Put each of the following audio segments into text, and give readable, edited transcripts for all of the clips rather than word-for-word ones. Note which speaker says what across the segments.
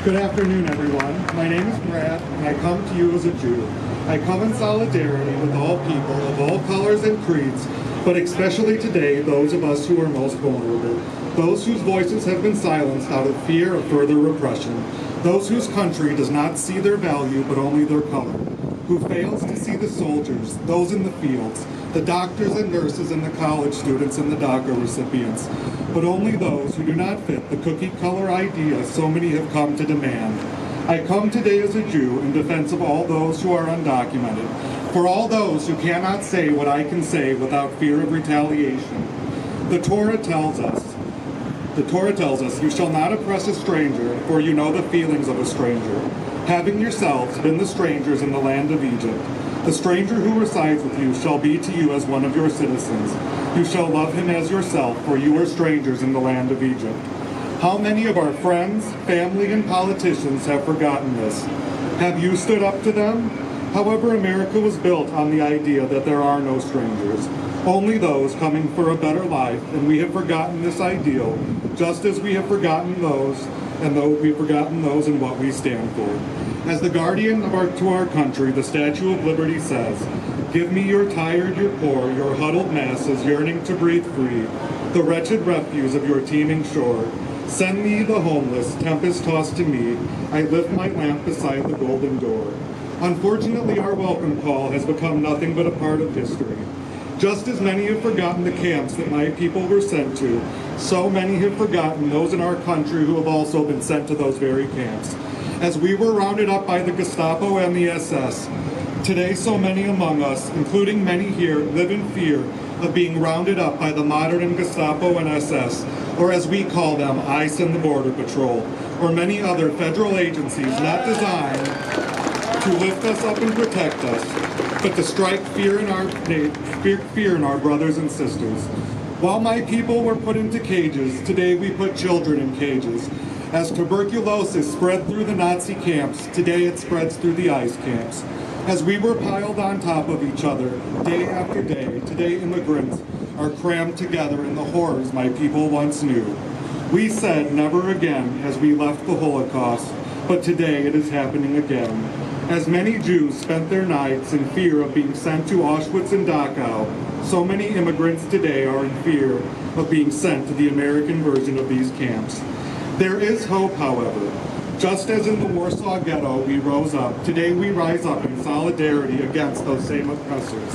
Speaker 1: Good afternoon, everyone. My name is Brad, and I come to you as a Jew. I come in solidarity with all people of all colors and creeds, but especially today, those of us who are most vulnerable, those whose voices have been silenced out of fear of further repression, those whose country does not see their value but only their color, who fails to see the soldiers, those in the fields, the doctors and nurses and the college students and the DACA recipients, but only those who do not fit the cookie color idea so many have come to demand. I come today as a Jew in defense of all those who are undocumented, for all those who cannot say what I can say without fear of retaliation. The Torah tells us, you shall not oppress a stranger, for you know the feelings of a stranger, having yourselves been the strangers in the land of Egypt. The stranger who resides with you shall be to you as one of your citizens. You shall love him as yourself, for you were strangers in the land of Egypt. How many of our friends, family, and politicians have forgotten this? Have you stood up to them? However, America was built on the idea that there are no strangers, only those coming for a better life, and we have forgotten this ideal, just as we have forgotten those, we've forgotten those and what we stand for. As the guardian to our country, the Statue of Liberty says, "Give me your tired, your poor, your huddled masses yearning to breathe free, the wretched refuse of your teeming shore. Send me the homeless, tempest-tossed to me. I lift my lamp beside the golden door." Unfortunately, our welcome call has become nothing but a part of history. Just as many have forgotten the camps that my people were sent to, so many have forgotten those in our country who have also been sent to those very camps. As we were rounded up by the Gestapo and the SS, today so many among us, including many here, live in fear of being rounded up by the modern Gestapo and SS, or as we call them, ICE and the Border Patrol, or many other federal agencies not designed to lift us up and protect us, but to strike fear in our brothers and sisters. While my people were put into cages, today we put children in cages. As tuberculosis spread through the Nazi camps, today it spreads through the ICE camps. As we were piled on top of each other, day after day, today immigrants are crammed together in the horrors my people once knew. We said never again as we left the Holocaust, but today it is happening again. As many Jews spent their nights in fear of being sent to Auschwitz and Dachau, so many immigrants today are in fear of being sent to the American version of these camps. There is hope, however. Just as in the Warsaw Ghetto we rose up, today we rise up in solidarity against those same oppressors.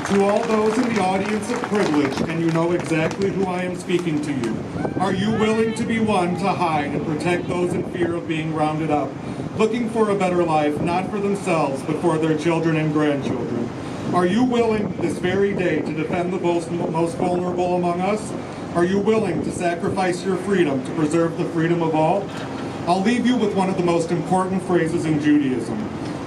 Speaker 1: To all those in the audience of privilege, and you know exactly who I am speaking to you, are you willing to be one to hide and protect those in fear of being rounded up, looking for a better life, not for themselves, but for their children and grandchildren? Are you willing this very day to defend the most vulnerable among us? Are you willing to sacrifice your freedom to preserve the freedom of all? I'll leave you with one of the most important phrases in Judaism.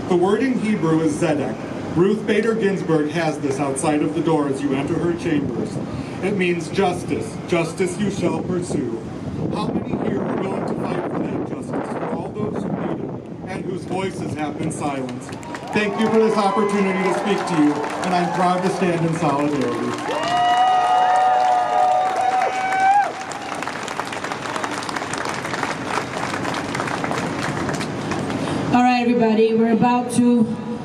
Speaker 1: The word in Hebrew is zedek. Ruth Bader Ginsburg has this outside of the door as you enter her chambers. It means justice. Justice you shall pursue. How many here are willing to fight for that justice for all those who need it and whose voices have been silenced? Thank you for this opportunity to speak to you, and I'm proud to stand in solidarity.
Speaker 2: All right, everybody, we're about to